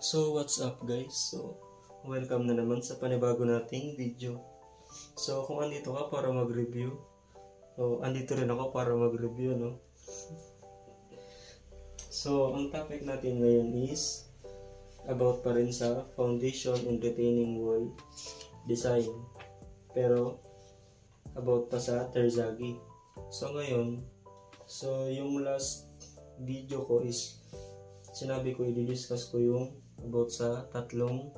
So what's up guys? So welcome na naman sa panibago nating video. So kung andito ka para mag-review, andito rin ako para mag-review, no? So ang topic natin ngayon is about pa rin sa foundation and retaining wall design, pero about pa sa terzaghi. So ngayon, yung last video ko is sinabi ko i-discuss ko yung about sa tatlong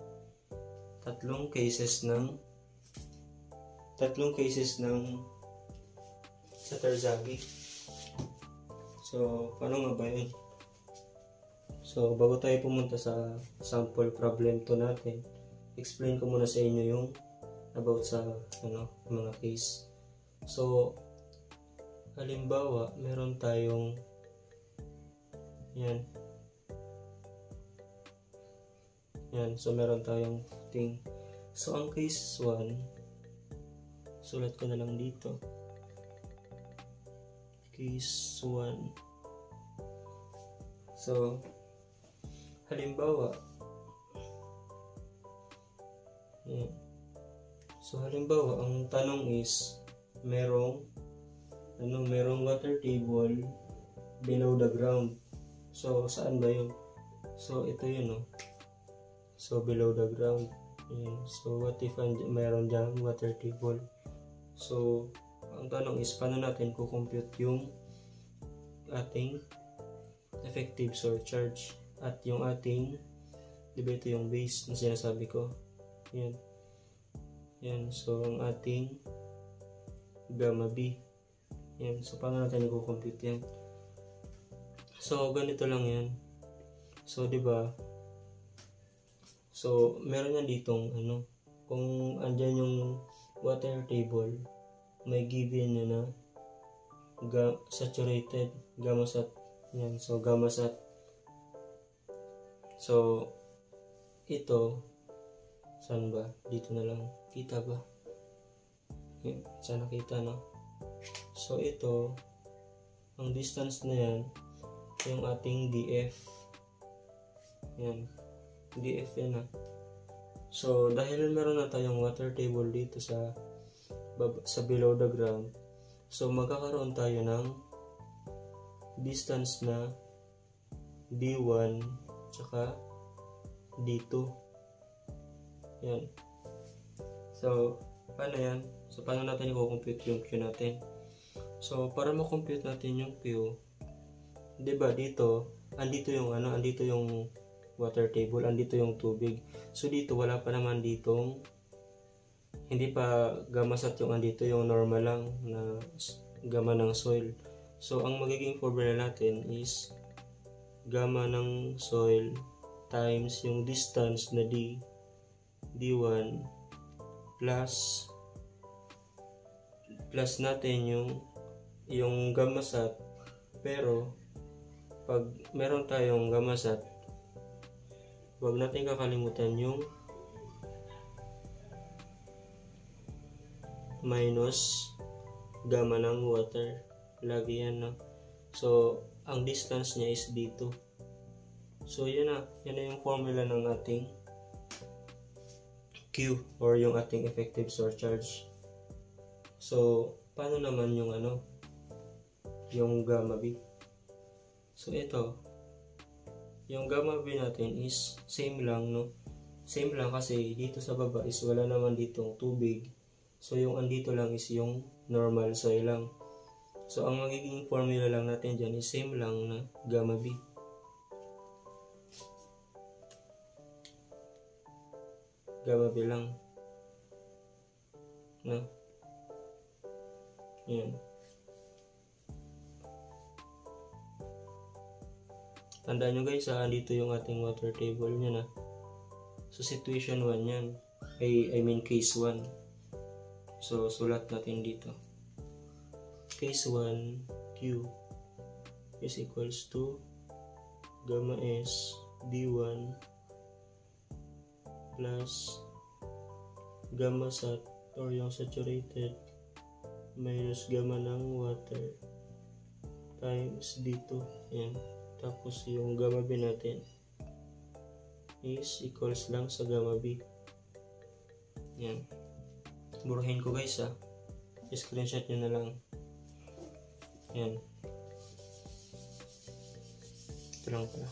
cases ng sa terzaghi. So paano nga ba yun? So bago tayo pumunta sa sample problem to natin, explain ko muna sa inyo yung about sa mga case. So halimbawa, meron tayong yan. So meron tayong thing. So ang case 1, sulat ko na lang dito. Case 1. So halimbawa, yan. So halimbawa, ang tanong is merong water table below the ground. So saan ba yun? So ito yun, no? So below the ground. Yan. So what if meron dyan water table? So ang tanong is paano natin kukompute yung ating effective surcharge at yung ating, diba ito yung base na sinasabi ko. Yan. So ang ating gamma B. Yan. So paano natin i-compute yan? So ganito lang yan. So diba, so meron yan ditong kung andyan yung water table, may given na saturated gamma sat. Yan. So gamma sat. So ito, saan ba? Dito na lang. Kita ba? Yan. Sana kita, no? So ito, ang distance na yan, yung ating DF. Yan. DF yan, ha. So dahil meron na tayong water table dito sa below the ground, so magkakaroon tayo ng distance na D1 tsaka D2. Yan. So paano yan? So paano natin i-compute yung Q natin? So para ma-compute natin yung Q, diba dito, andito yung water table, andito yung tubig. So dito wala pa naman ditong, hindi pa gamma sat yung andito, yung normal lang na gamma ng soil. So ang magiging formula natin is gamma ng soil times yung distance na D1 plus natin yung gamma sat, pero pag meron tayong gamma sat, huwag natin kakalimutan yung minus gamma ng water. Lagi yan, no? So ang distance niya is D2. So yan na yung formula ng ating Q, or yung ating effective surcharge. So paano naman yung yung gamma B? So ito, yung gamma B natin is same lang, no? Same lang kasi dito sa baba is wala naman ditong tubig. So yung andito lang is yung normal soil lang. So ang magiging formula lang natin dyan is same lang na gamma B. Gamma B lang. No? Yan. Tandaan nyo guys, dito yung ating water table niya, na. So situation 1 yan. I mean case 1. So sulat natin dito. Case 1, Q is equals to gamma S D1 plus gamma sat, or yung saturated, minus gamma ng water times D2. Yan. Tapos yung gamma B natin is equals lang sa gamma B. Yan. Burahin ko guys ha. Screenshot nyo na lang. Yan. Ito lang pala.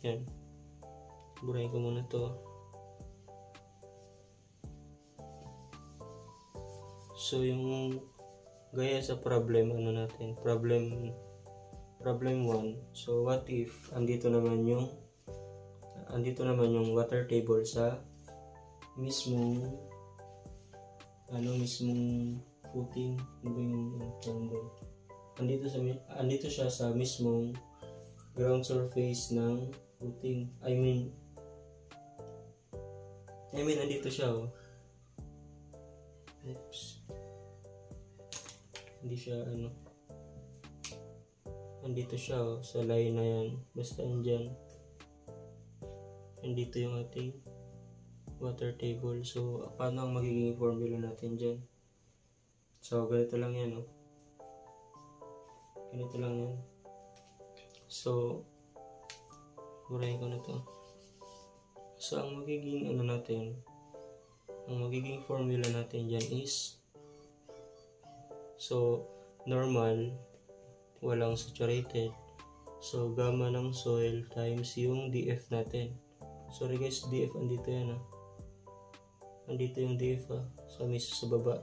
Yan. Burahin ko muna to. So yung gaya sa problem ano natin, problem 1. So what if andito naman yung water table sa mismong footing, andito siya sa mismong ground surface ng footing. I mean andito siya oops. Hindi siya andito siya sa line na yan, basta andyan andito yung ating water table. So paano ang magiging formula natin dyan? So ganito lang yan ganito lang yan. So burahin ko na to. So ang magiging magiging formula natin dyan is, so normal, walang saturated, so gamma ng soil times yung DF natin. Sorry guys, DF andito yan andito yung DF sa baba.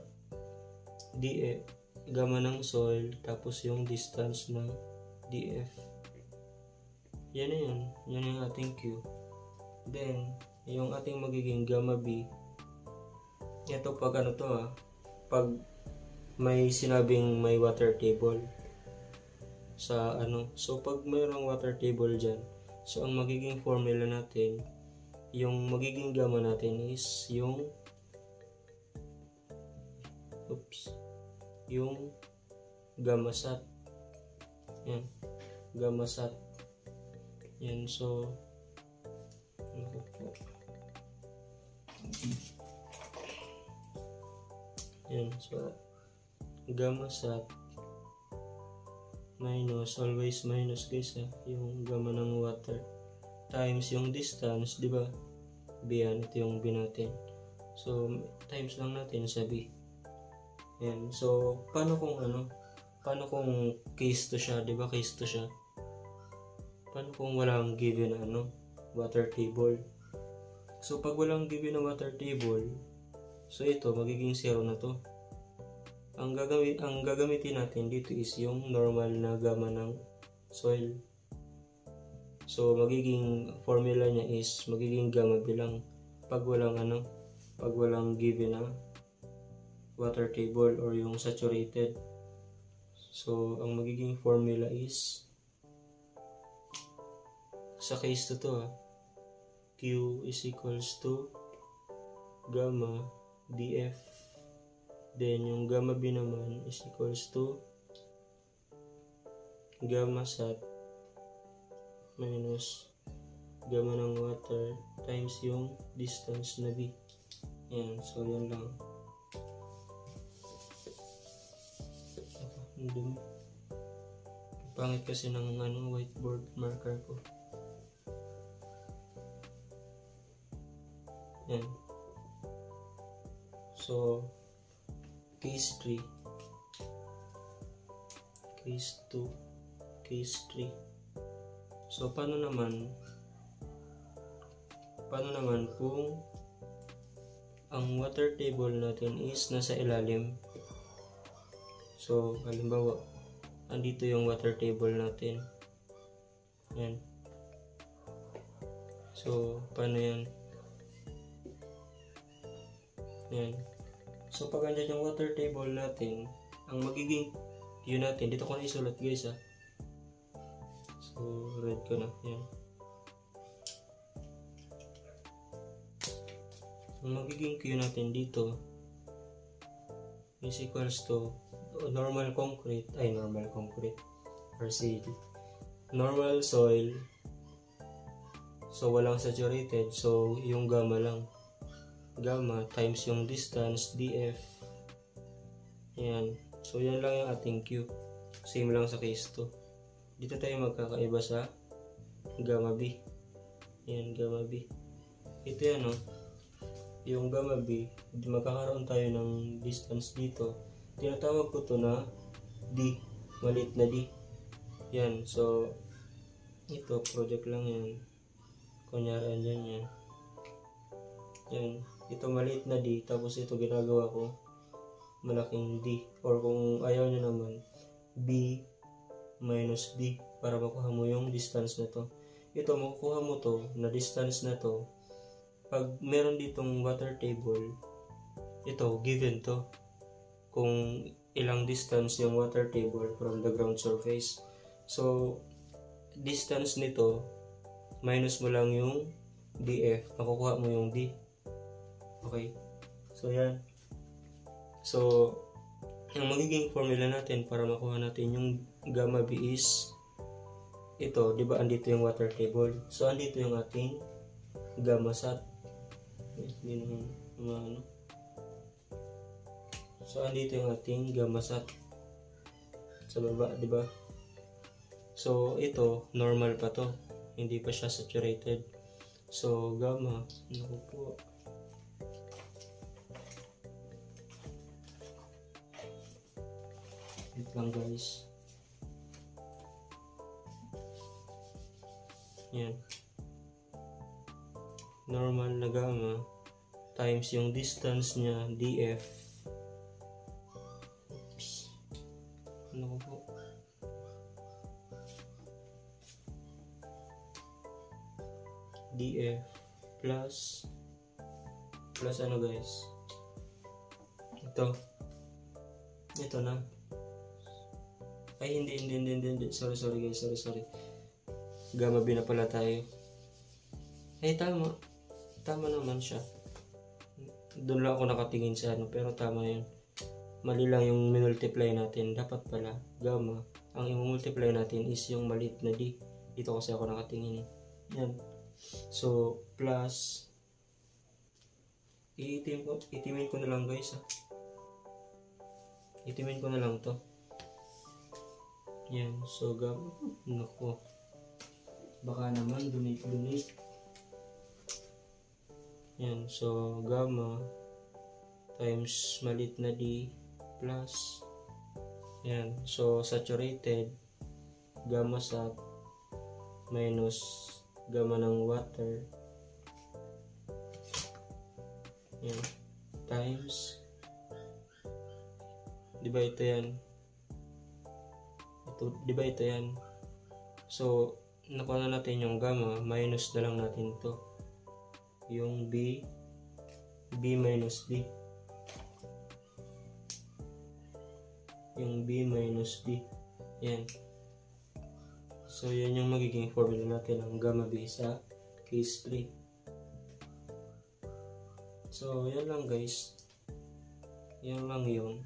DF, gamma ng soil, tapos yung distance ng DF. Yan na yan yung ating Q. Then yung ating magiging gamma B, ito pag pag may sinabing may water table sa so pag mayroong water table dyan, so ang magiging formula natin, yung magiging gamma natin is yung gamma sat. Yan, gamma sat. Yan, so yan, so gamma sat minus, always minus guys yung gamma ng water times yung distance, di ba? B yan, ito yung B natin. So times lang natin sa B. Yan. So paano kung case to siya, di ba? Case to siya. Paano kung walang given water table? So pag walang given na water table, so ito magiging 0 na to. Ang gagamitin natin dito is yung normal na gamma ng soil. So magiging formula niya is magiging gamma bilang pag walang given na water table or yung saturated. So ang magiging formula is, sa case to Q is equals to gamma DF, then yung gamma B naman is equals to gamma sat minus gamma ng water times yung distance na B. Yan, so yan lang. Pangit kasi ng whiteboard marker ko. Yan. So case 3, case 2, case 3. So paano naman kung ang water table natin is nasa ilalim? So halimbawa andito yung water table natin. Yan. So paano yan? Yan. So pag andyan yung water table natin, ang magiging Q natin, dito ko na isulat guys So red ko na. Yan. Ang magiging Q natin dito is equals to normal concrete RCD, normal soil, so walang saturated, so yung gamma lang, gamma times yung distance DF. Yan, so yan lang yung ating Q. Same lang sa case 2. Dito tayo magkakaiba sa gamma B. Yan, gamma B. Ito yan, no? Yung gamma B, magkakaroon tayo ng distance dito. Tinatawag ko to na D, maliit na D. Yan, so ito, project lang yan. Kunyari, andyan yan. Yan, ito maliit na D, tapos ito ginagawa ko malaking D. Or kung ayaw nyo naman, B minus D para makuha mo yung distance na to. Ito, makukuha mo to na distance na to pag meron ditong water table. Ito, given to kung ilang distance yung water table from the ground surface. So, distance nito minus mo lang yung DF, makukuha mo yung D. Okay, so yan. So, ang magiging formula natin para makuha natin yung gamma B is ito, di ba andito yung water table? So, andito yung ating gamma sat. So, andito yung ating gamma sat sa baba, di ba? So, ito, normal pa to. Hindi pa siya saturated. So, gamma, naku po. Wait lang guys. Yan. Normal na gamma times yung distance niya, DF. Oops. Ano ko po? DF plus ano guys? Ito na. Ay, hindi. Sorry guys, sorry. Gamma B na pala tayo. Ay, tama. Tama naman siya. Doon lang ako nakatingin sa ano, pero tama yun. Mali lang yung multiply natin. Dapat pala, gamma. Ang i-multiply natin is yung maliit na D. Dito kasi ako nakatingin eh. Yan. So, plus itimin ko na lang guys. Itimin ko na lang to. Yan. So, gamma. Naku. Baka naman, donate. Yan. So, gamma times maliit na D plus. Yan. So, saturated gamma sat minus gamma ng water. Yan. Times. Diba ito yan? Diba ito yan? So, nakuha na natin yung gamma, minus na lang natin to. Yung B minus D. Yung B minus D. Yan. So, yan yung magiging formula natin ng gamma B sa case 3. So, yan lang guys. Yan lang yun.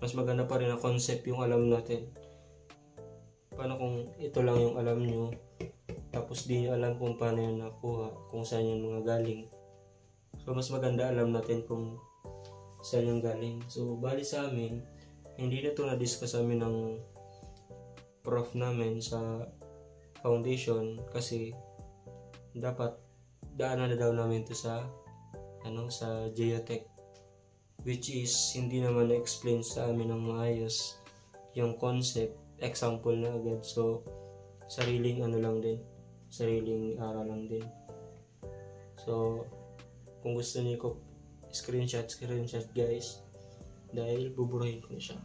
Mas maganda pa rin ang concept yung alam natin. Paano kung ito lang yung alam nyo, tapos di nyo alam kung paano yun nakuha, kung saan yung mga galing. So, mas maganda alam natin kung saan yung galing. So, bali sa amin, hindi na ito na-discuss amin ng prof namin sa foundation kasi dapat daanan na daw namin ito sa sa geotech, which is hindi naman na-explain sa amin ng maayos yung concept, example na agad. So sariling lang din, sariling aral lang din. So kung gusto niyo ko screenshot guys, dahil buburahin ko na siya.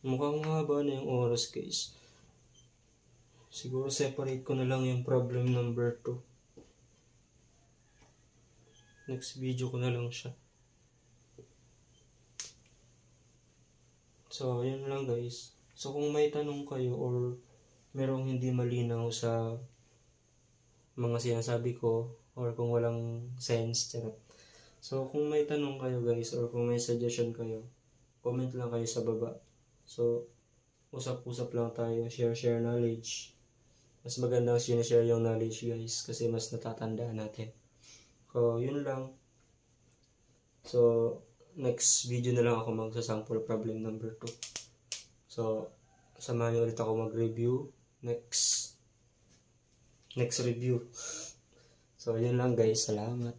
Mukhang mahaba na yung oras guys. Siguro separate ko na lang yung problem number 2. Next video ko na lang siya. So, yun lang guys. So, kung may tanong kayo or merong hindi malinaw sa mga sinasabi ko or kung walang sense, charot. So, kung may tanong kayo guys or kung may suggestion kayo, comment lang kayo sa baba. So, usap-usap lang tayo, share knowledge. Mas magandang sinishare yung knowledge guys kasi mas natatandaan natin. So, yun lang. So, next video na lang ako magsasample problem number 2. So, samahan niyo ulit ako mag-review. Next review. So, yun lang guys. Salamat.